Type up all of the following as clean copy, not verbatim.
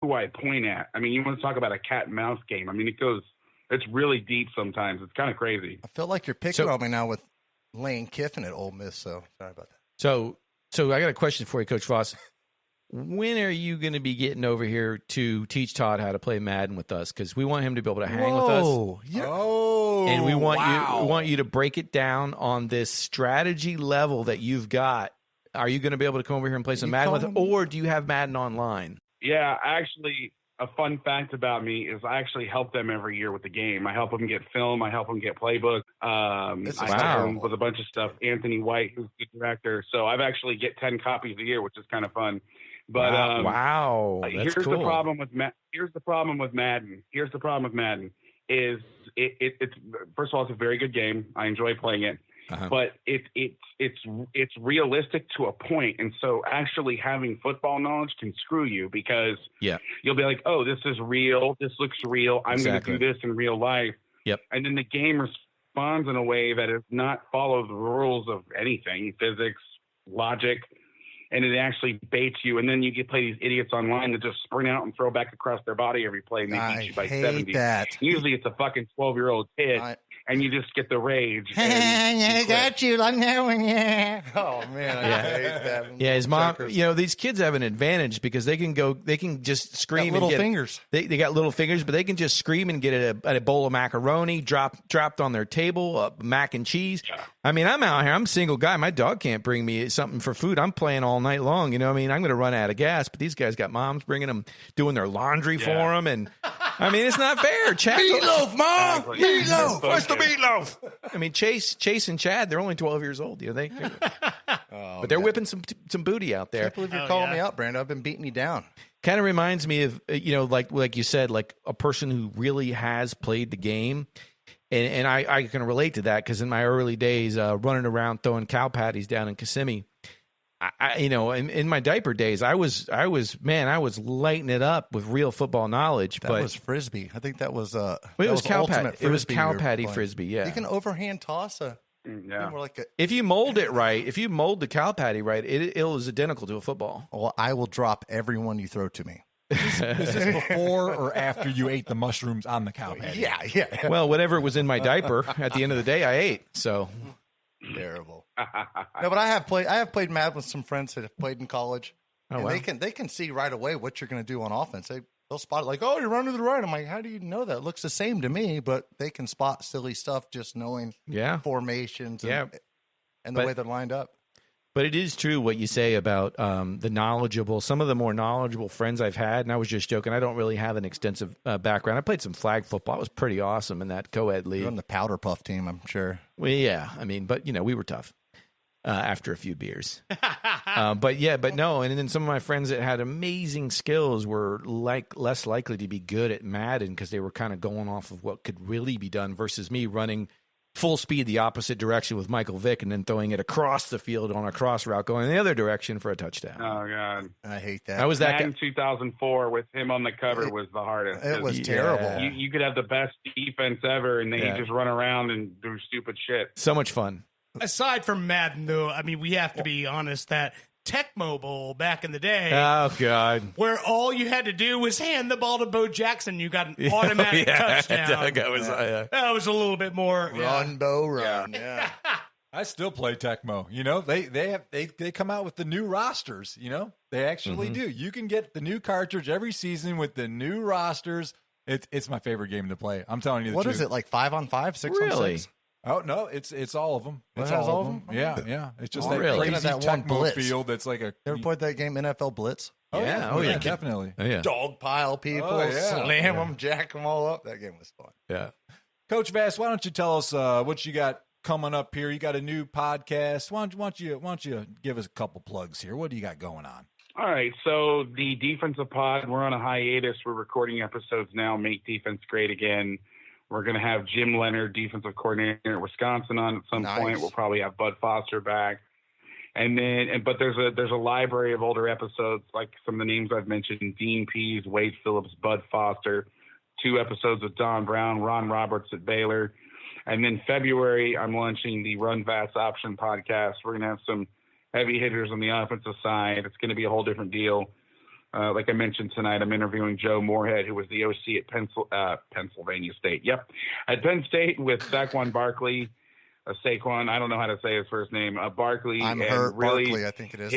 who I point at. I mean, you want to talk about a cat and mouse game. I mean, it's really deep sometimes. It's kind of crazy. I feel like you're picking on me now with Lane Kiffin at Ole Miss, so sorry about that. So I got a question for you, Coach Voss. When are you going to be getting over here to teach Todd how to play Madden with us? Because we want him to be able to hang with us. And we want you to break it down on this strategy level that you've got. Are you going to be able to come over here and play some Madden with us, or do you have Madden online? Yeah, actually, a fun fact about me is I actually help them every year with the game. I help them get film. I help them get playbook. I help them with a bunch of stuff. Anthony White, who's the director. So I've actually get 10 copies a year, which is kind of fun. But That's here's cool. the problem with Here's the problem with Madden. Is it's first of all, it's a very good game. I enjoy playing it. But it's realistic to a point, and so actually having football knowledge can screw you because you'll be like, oh, this is real, this looks real, I'm going to do this in real life, and then the game responds in a way that does not follow the rules of anything, physics, logic, and it actually baits you, and then you get play these idiots online that just sprint out and throw back across their body every play, and they beat you by 70. Usually it's a fucking 12-year-old kid. And you just get the rage. I got you. I'm knowing you. Oh, man. I hate that. Yeah, his mom, these kids have an advantage because they can just scream. Little fingers. They got little fingers, but they can just scream and get a bowl of macaroni dropped on their table, mac and cheese. Yeah. I mean, I'm out here. I'm a single guy. My dog can't bring me something for food. I'm playing all night long. I mean, I'm going to run out of gas, but these guys got moms bringing them, doing their laundry for them. And I mean, it's not fair. Meatloaf, Mom. Meatloaf. What's the meatloaf? I mean, Chase and Chad, they're only 12 years old. But they're whipping some booty out there. I can't believe you're calling me out, Brando. I've been beating you down. Kind of reminds me of, like you said, like a person who really has played the game. And I can relate to that because in my early days, running around throwing cow patties down in Kissimmee, in my diaper days, I was lighting it up with real football knowledge. That was frisbee. I think that was it was cow patty. It was cow patty frisbee. Yeah, you can overhand toss if you mold it right. If you mold the cow patty right, it is identical to a football. Well, I will drop everyone you throw to me. Is this before or after you ate the mushrooms on the cow patty? Yeah. Well, whatever was in my diaper at the end of the day, I ate. So terrible. No, but I have played Madden with some friends that have played in college. And they can see right away what you're going to do on offense. They'll spot it like, oh, you're running to the right. I'm like, how do you know that? It looks the same to me, but they can spot silly stuff just knowing formations and the way they're lined up. But it is true what you say about some of the more knowledgeable friends I've had, and I was just joking, I don't really have an extensive background. I played some flag football. It was pretty awesome in that co-ed league. You're on the powder puff team, I'm sure. Well, yeah. I mean, but, we were tough after a few beers. But no. And then some of my friends that had amazing skills were less likely to be good at Madden because they were kind of going off of what could really be done versus me running full speed the opposite direction with Michael Vick and then throwing it across the field on a cross route going the other direction for a touchdown. Oh, God. I hate that. I was that Madden 2004 with him on the cover was the hardest. It was terrible. You could have the best defense ever, and then you just run around and do stupid shit. So much fun. Aside from Madden, though, I mean, we have to be honest that Tecmo Bowl back in the day. Oh, God. Where all you had to do was hand the ball to Bo Jackson. You got an automatic touchdown. That was a little bit more. Run, Bo, run. Yeah. I still play Tecmo. They come out with the new rosters. They actually do. You can get the new cartridge every season with the new rosters. It's my favorite game to play. I'm telling you the truth. What is it, like 5-on-5, 6-on-6? Oh, no, it's all of them. It's all of them? Yeah. It's just really? crazy that one Tecmo blitz. field that's like a... Ever played that game, NFL Blitz? Oh, yeah, definitely. Oh, yeah. Dog pile people, slam them, jack them all up. That game was fun. Yeah. Coach Vass, why don't you tell us what you got coming up here? You got a new podcast. Why don't you give us a couple plugs here? What do you got going on? All right, so the defensive pod, we're on a hiatus. We're recording episodes now, Make Defense Great Again. We're going to have Jim Leonard, defensive coordinator at Wisconsin, on at some point. We'll probably have Bud Foster back. But there's a library of older episodes, like some of the names I've mentioned: Dean Pease, Wade Phillips, Bud Foster. 2 episodes with Don Brown, Ron Roberts at Baylor. And then February, I'm launching the Run Fast Option podcast. We're going to have some heavy hitters on the offensive side. It's going to be a whole different deal. Like I mentioned tonight, I'm interviewing Joe Moorhead, who was the OC at Pennsylvania State. Yep. At Penn State with Saquon Barkley, Saquon, I don't know how to say his first name, Barkley. I'm hurt really, Barkley, I think it is.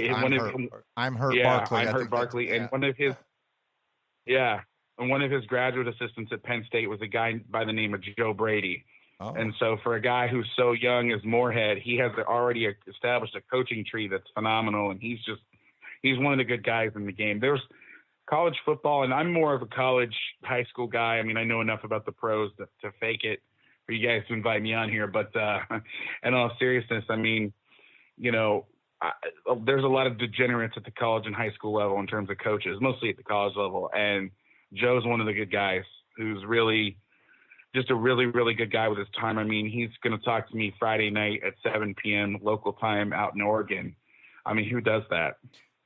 I'm hurt Barkley. I'm hurt Barkley. And one of his, and one of his graduate assistants at Penn State was a guy by the name of Joe Brady. Oh. And so for a guy who's so young as Moorhead, he has already established a coaching tree that's phenomenal. And he's one of the good guys in the game. There's college football, and I'm more of a college high school guy. I mean, I know enough about the pros to fake it for you guys to invite me on here. But in all seriousness, I mean, there's a lot of degenerates at the college and high school level in terms of coaches, mostly at the college level. And Joe's one of the good guys who's really just a really, really good guy with his time. I mean, he's going to talk to me Friday night at 7 p.m. local time out in Oregon. I mean, who does that?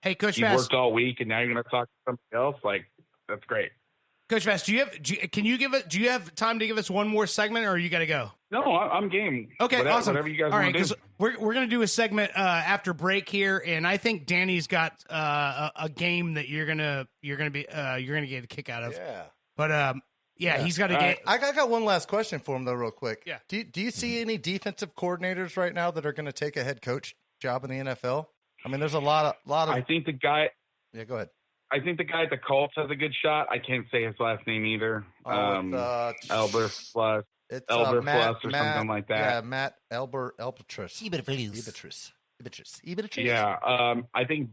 Hey, Coach you Vass. Worked all week, and now you're going to talk to somebody else? Like, that's great. Coach Vass, do you have time to give us one more segment, or you got to go? No, I'm game. Okay, awesome. Whatever you guys want to do. We're going to do a segment after break here, and I think Danny's got a game that you're gonna get a kick out of. Yeah. But he's got a game. I got one last question for him though, real quick. Yeah. Do you see any defensive coordinators right now that are going to take a head coach job in the NFL? I mean, there's a lot of. I think the guy. Yeah, go ahead. I think the guy at the Colts has a good shot. I can't say his last name either. Elberfluss. It's Elberfluss or something like that. Yeah, Matt Elberfluss. Eberfluss. Yeah, I think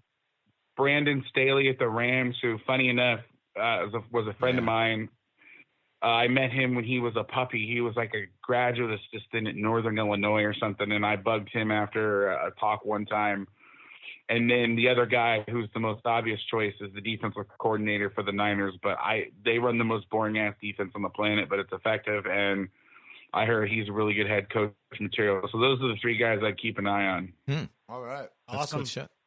Brandon Staley at the Rams, who, funny enough, was a friend of mine. I met him when he was a puppy. He was like a graduate assistant at Northern Illinois or something, and I bugged him after a talk one time. And then the other guy who's the most obvious choice is the defensive coordinator for the Niners. But they run the most boring-ass defense on the planet, but it's effective. And I heard he's a really good head coach material. So those are the three guys I'd keep an eye on. All right. Awesome.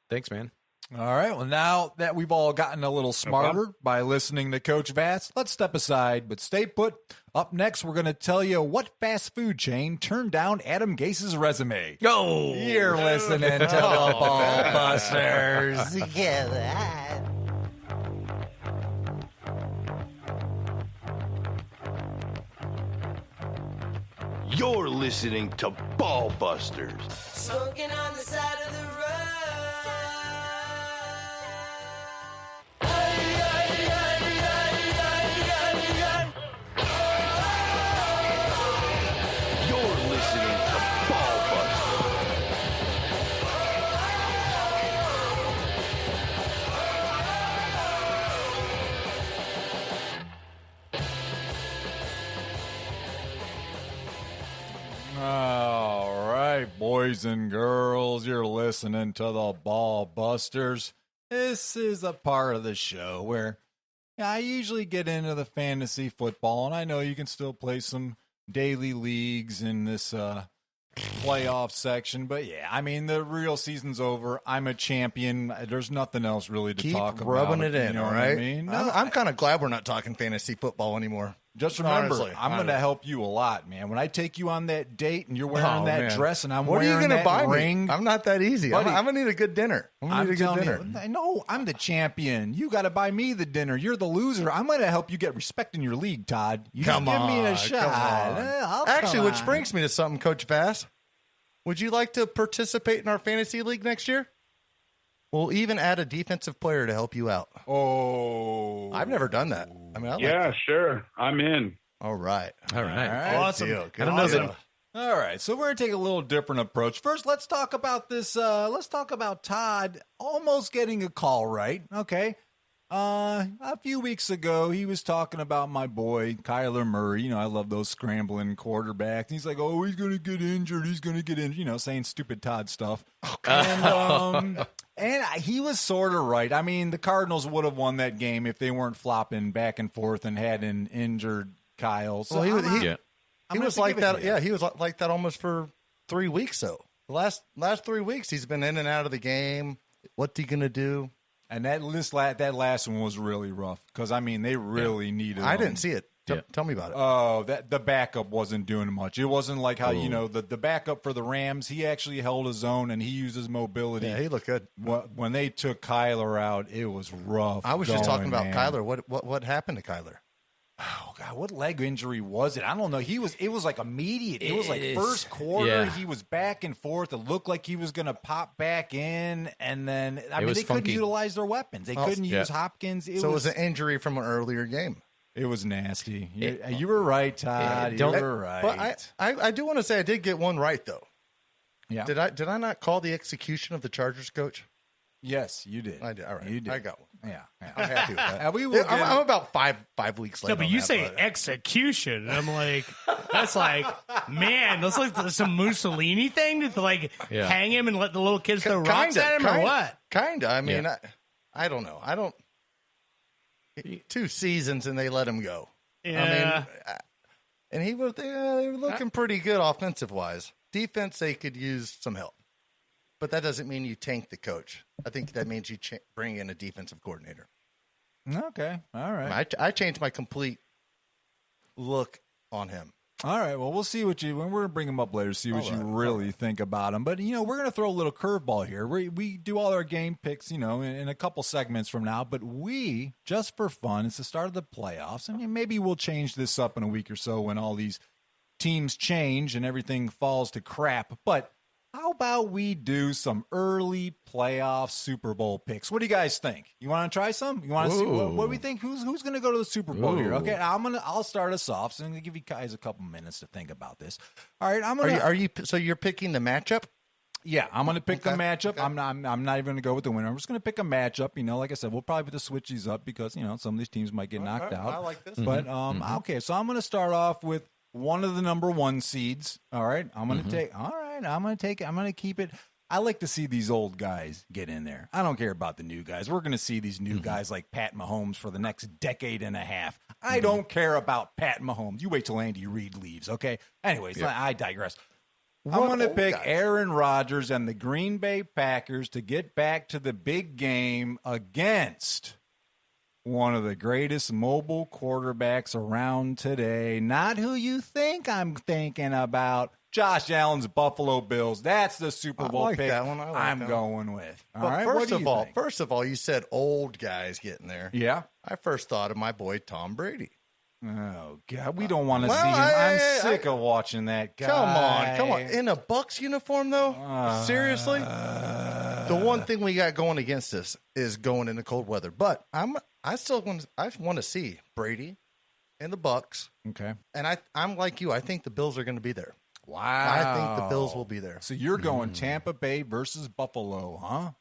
Thanks, man. All right. Well, now that we've all gotten a little smarter by listening to Coach Vass, let's step aside, but stay put. Up next, we're going to tell you what fast food chain turned down Adam Gase's resume. Yo! You're listening to the Ball Busters. Yeah. You're listening to Ball Busters. Smoking on the side of the road. You're listening to Ball Busters. All right, boys and girls, you're listening to the Ball Busters. This is a part of the show where I usually get into the fantasy football, and I know you can still play some daily leagues in this playoff section, but yeah, I mean, the real season's over. I'm a champion. There's nothing else really to talk about. Keep rubbing it in, you know all what right? I mean? No, I'm kind of glad we're not talking fantasy football anymore. Just remember, Honestly, I'm going to help you a lot, man. When I take you on that date and you're wearing that dress and I'm what wearing are you that buy ring. Me? I'm not that easy. I'm going to need a good dinner. I'm telling you, no, I'm the champion. You got to buy me the dinner. You're the loser. I'm going to help you get respect in your league, Todd. You just give me a shot. Actually, which brings me to something, Coach Vass. Would you like to participate in our fantasy league next year? We'll even add a defensive player to help you out. Oh. I've never done that. I mean, Sure. I'm in. All right. Awesome. Deal. I don't know that. All right, so we're going to take a little different approach. First, let's talk about this. Let's talk about Todd almost getting a call right. Okay. A few weeks ago, he was talking about my boy, Kyler Murray. You know, I love those scrambling quarterbacks. And he's like, oh, he's going to get injured. He's going to get injured. You know, saying stupid Todd stuff. And he was sort of right. I mean, the Cardinals would have won that game if they weren't flopping back and forth and had an injured Kyle. So he was like that. Yeah, he was like that almost for 3 weeks. So the last 3 weeks, he's been in and out of the game. What's he going to do? And that last one was really rough because, I mean, they really needed him. I didn't see it. Tell me about it. Oh, the backup wasn't doing much. It wasn't like how, the backup for the Rams, he actually held his own and he used his mobility. Yeah, he looked good. When they took Kyler out, it was rough. I was just talking about Kyler. What happened to Kyler? Oh God, what leg injury was it? I don't know. It was like immediate. It was like first quarter. He was back and forth. It looked like he was going to pop back in, and then they couldn't utilize their weapons. They couldn't use Hopkins. It was an injury from an earlier game. It was nasty. You were right, Todd. You were right. But I do want to say I did get one right though. Yeah. Did I not call the execution of the Chargers coach? Yes, you did. I did. All right. You did. I got one. Yeah. I'm happy with that. I'm about five weeks later. No, but you say execution. And I'm like, that's like, man, that's like some Mussolini thing to hang him and let the little kids throw rocks at him or what? Kinda. I mean, I don't know. 2 seasons and they let him go. Yeah. I mean, and they were looking pretty good offensive wise. Defense, they could use some help. But that doesn't mean you tank the coach. I think that means you bring in a defensive coordinator. Okay. All right. I changed my complete look on him. All right. Well, we'll see when we're going to bring him up later, see what you really think about him. But, we're going to throw a little curveball here. We do all our game picks, in a couple segments from now. But we, just for fun, it's the start of the playoffs. I mean, maybe we'll change this up in a week or so when all these teams change and everything falls to crap. But how about we do some early playoff Super Bowl picks? What do you guys think? You want to try some? You want to see what do we think? Who's going to go to the Super Bowl here? Okay, I'll start us off. So I'm going to give you guys a couple minutes to think about this. All right, So you're picking the matchup? Yeah, I'm going to pick the matchup. Okay. I'm not even going to go with the winner. I'm just going to pick a matchup. Like I said, we'll probably have to switch these up because some of these teams might get knocked out. I like this. But okay, so I'm going to start off with one of the number 1 seeds. All right, I'm going to take. All right. I'm going to take it. I'm going to keep it. I like to see these old guys get in there. I don't care about the new guys. We're going to see these new guys like Pat Mahomes for the next decade and a half. I don't care about Pat Mahomes. You wait till Andy Reid leaves, okay? Anyways, I digress. I'm going to pick Aaron Rodgers and the Green Bay Packers to get back to the big game against one of the greatest mobile quarterbacks around today. Not who you think I'm thinking about. Josh Allen's Buffalo Bills. That's the Super Bowl pick that one. I'm going with. All right. First of all, you said old guys getting there. Yeah. I first thought of my boy Tom Brady. Oh God, we don't want to see him. I'm sick of watching that guy. Come on. In a Bucs uniform, though? Seriously? The one thing we got going against us is going into cold weather. But I want to see Brady and the Bucs. Okay. And I'm like you. I think the Bills are going to be there. Wow. I think the Bills will be there. So you're going Tampa Bay versus Buffalo, huh?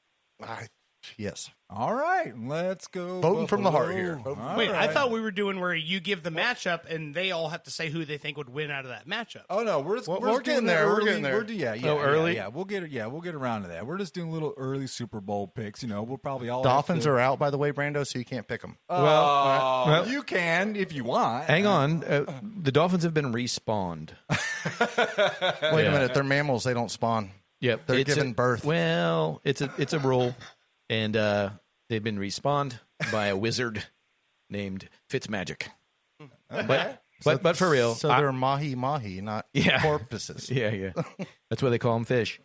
Yes. All right, let's go. Voting from the heart here. Wait, I thought we were doing where you give the matchup and they all have to say who they think would win out of that matchup. Oh no, we're getting there. We're getting there. Early. Yeah, we'll get around to that. We're just doing little early Super Bowl picks. We'll probably all Dolphins are out, by the way, Brando, so you can't pick them. Well, you can if you want. Hang on, the Dolphins have been respawned. Wait a minute, they're mammals. They don't spawn. Yep, they're giving birth. Well, it's a rule. And they've been respawned by a wizard named Fitzmagic. But for real. So they're mahi-mahi, not porpoises. Yeah. That's why they call them fish.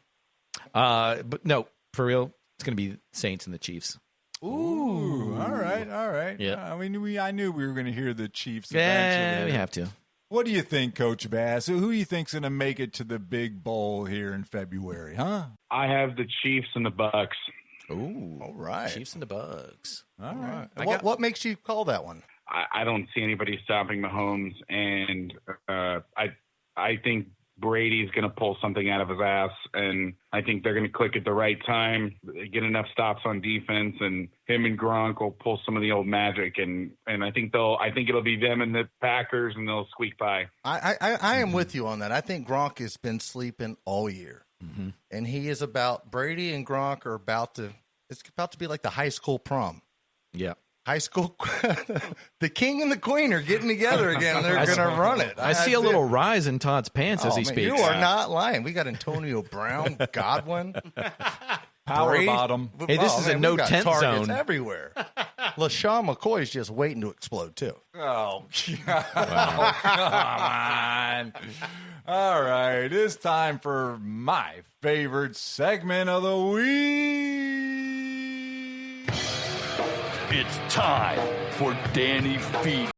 But no, for real, it's going to be Saints and the Chiefs. Ooh, all right. Yeah. I knew we were going to hear the Chiefs eventually. Yeah, we have to. What do you think, Coach Vass? Who do you think's going to make it to the big bowl here in February, huh? I have the Chiefs and the Bucks. Ooh, all right. Chiefs and the Bucks. All right. What makes you call that one? I don't see anybody stopping Mahomes, and I think Brady's going to pull something out of his ass, and I think they're going to click at the right time, get enough stops on defense, and him and Gronk will pull some of the old magic, and I think it'll be them and the Packers, and they'll squeak by. I am with you on that. I think Gronk has been sleeping all year, and he is Brady and Gronk are it's about to be like the high school prom. Yeah. High school, the king and the queen are getting together again, and they're going to run it. I see a little rise in Todd's pants as he speaks. You are not lying. We got Antonio Brown, Godwin. Power bottom. Hey, this is a no tent zone everywhere. LaShawn McCoy's just waiting to explode too. Oh, wow. Come on. All right, it's time for my favorite segment of the week. It's time for Danny Feed.